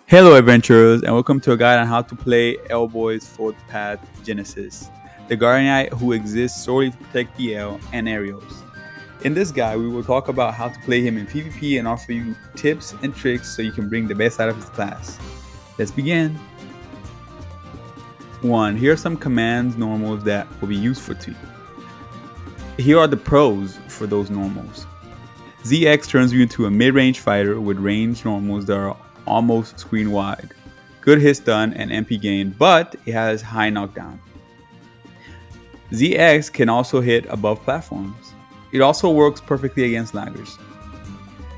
Hello adventurers and welcome to a guide on how to play Elboy's 4th Path Genesis, the Guardian Knight who exists solely to protect the El and Aerials. In this guide we will talk about how to play him in PvP and offer you tips and tricks so you can bring the best out of his class. Let's begin! 1. Here are some commands normals that will be useful to you. Here are the pros for those normals. ZX turns you into a mid-range fighter with range normals that are almost screen wide. Good hit stun and MP gain, but it has high knockdown. ZX can also hit above platforms. It also works perfectly against laggers.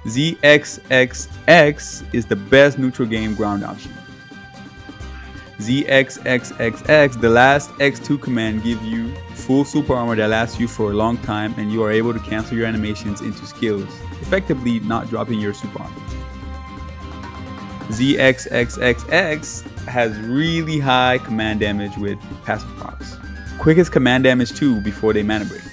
ZXXX is the best neutral game ground option. ZXXXX, the last X2 command, gives you full super armor that lasts you for a long time and you are able to cancel your animations into skills, effectively not dropping your super armor. ZXXXX has really high command damage with passive procs. Quickest command damage too before they mana break.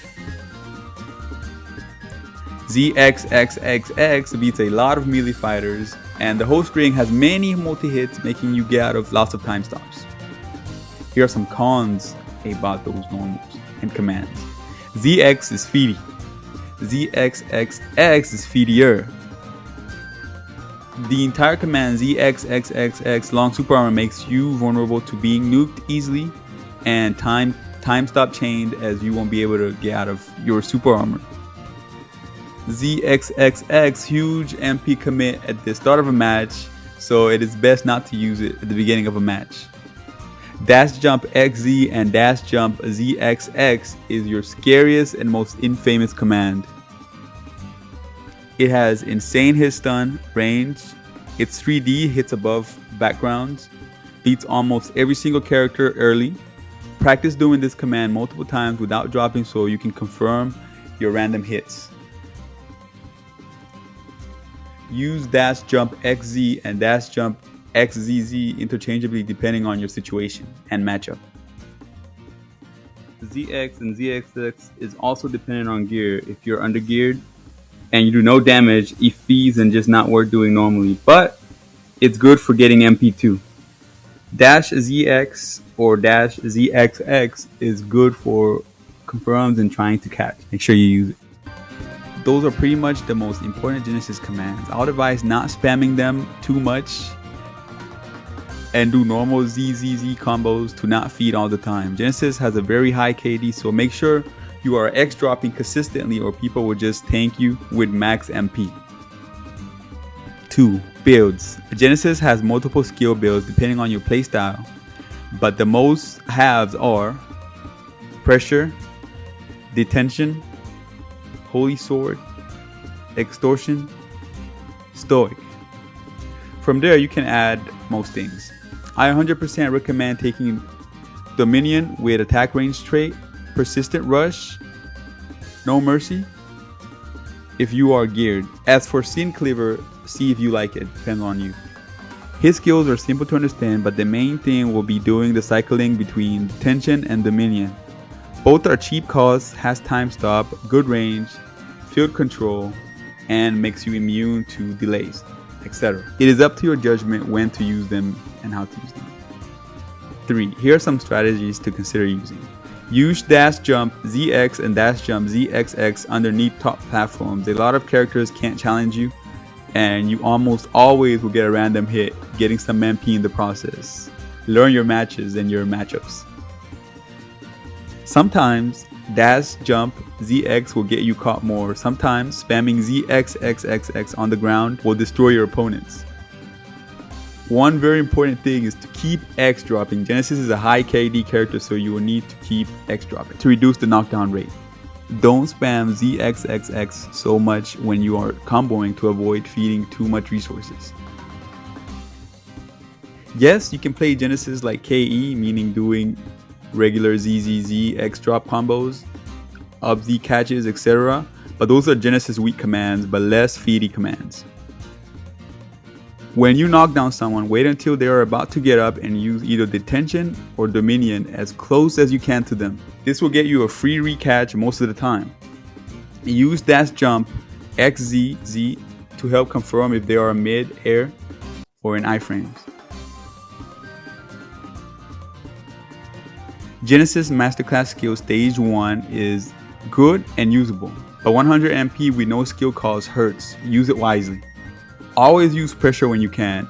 ZXXXX beats a lot of melee fighters, and the whole string has many multi-hits, making you get out of lots of time stops. Here are some cons about those normals and commands. ZX is feedy. ZXXX is feedier. The entire command ZXXXX long super armor makes you vulnerable to being nuked easily and time stop chained, as you won't be able to get out of your super armor. ZXXX huge MP commit at the start of a match, so it is best not to use it at the beginning of a match. Dash jump XZ and dash jump ZXX is your scariest and most infamous command. It has insane hit stun, range, its 3D hits above backgrounds, beats almost every single character early. Practice doing this command multiple times without dropping so you can confirm your random hits. Use dash jump XZ and dash jump XZZ interchangeably depending on your situation and matchup. ZX and ZXX is also dependent on gear. If you're undergeared and you do no damage, it feeds and just not worth doing normally, but it's good for getting MP2. Dash ZX or dash ZXX is good for confirms and trying to catch. Make sure you use it. Those are pretty much the most important Genesis commands. I'll advise not spamming them too much and do normal ZZZ combos to not feed all the time. Genesis has a very high KD, so make sure you are X dropping consistently or people will just tank you with max MP. 2. Builds. Genesis has multiple skill builds depending on your playstyle, but the most haves are Pressure, Detention, Holy Sword, Extortion, Stoic. From there you can add most things. I 100% recommend taking Dominion with attack range trait, Persistent Rush, No Mercy if you are geared. As for Sin Cleaver, see if you like it, depends on you. His skills are simple to understand, but the main thing will be doing the cycling between Tension and Dominion. Both are cheap costs, has time stop, good range, field control, and makes you immune to delays, etc. It is up to your judgment when to use them and how to use them. 3. Here are some strategies to consider using. Use dash jump ZX and dash jump ZXX underneath top platforms. A lot of characters can't challenge you, and you almost always will get a random hit, getting some MP in the process. Learn your matches and your matchups. Sometimes dash jump ZX will get you caught more. Sometimes spamming ZXXXX on the ground will destroy your opponents. One very important thing is to keep X dropping. Genesis is a high KD character, so you will need to keep X dropping to reduce the knockdown rate. Don't spam ZXXX so much when you are comboing to avoid feeding too much resources. Yes, you can play Genesis like KE, meaning doing regular ZZZ X drop combos, up Z catches, etc. But those are Genesis weak commands, but less feedy commands. When you knock down someone, wait until they are about to get up and use either Detention or Dominion as close as you can to them. This will get you a free recatch most of the time. Use dash jump XZZ to help confirm if they are mid-air or in iframes. Genesis Masterclass skill stage 1 is good and usable, but 100 MP with no skill calls hurts. Use it wisely. Always use pressure when you can.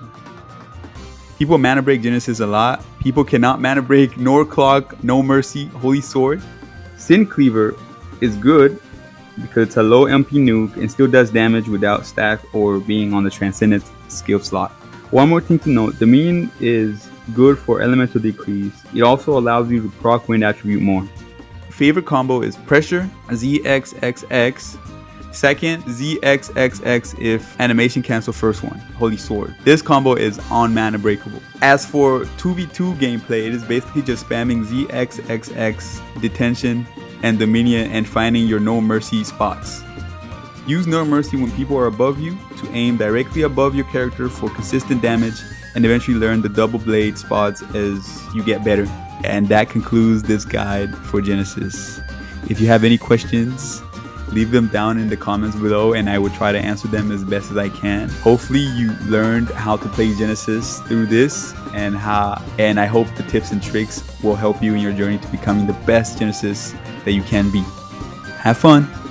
People mana break Genesis a lot. People cannot mana break nor clock, no mercy, holy sword. Sin Cleaver is good because it's a low MP nuke and still does damage without stack or being on the Transcendent skill slot. One more thing to note, the minion is good for elemental decrease. It also allows you to proc wind attribute more. Favorite combo is pressure, ZXXX. Second, ZXXX if animation cancel first one, holy sword. This combo is on mana breakable. As for 2v2 gameplay, it is basically just spamming ZXXX, detention, and the minion and finding your no mercy spots. Use no mercy when people are above you to aim directly above your character for consistent damage and eventually learn the double blade spots as you get better. And that concludes this guide for Genesis. If you have any questions, leave them down in the comments below and I will try to answer them as best as I can. Hopefully you learned how to play Genesis through this and I hope the tips and tricks will help you in your journey to becoming the best Genesis that you can be. Have fun!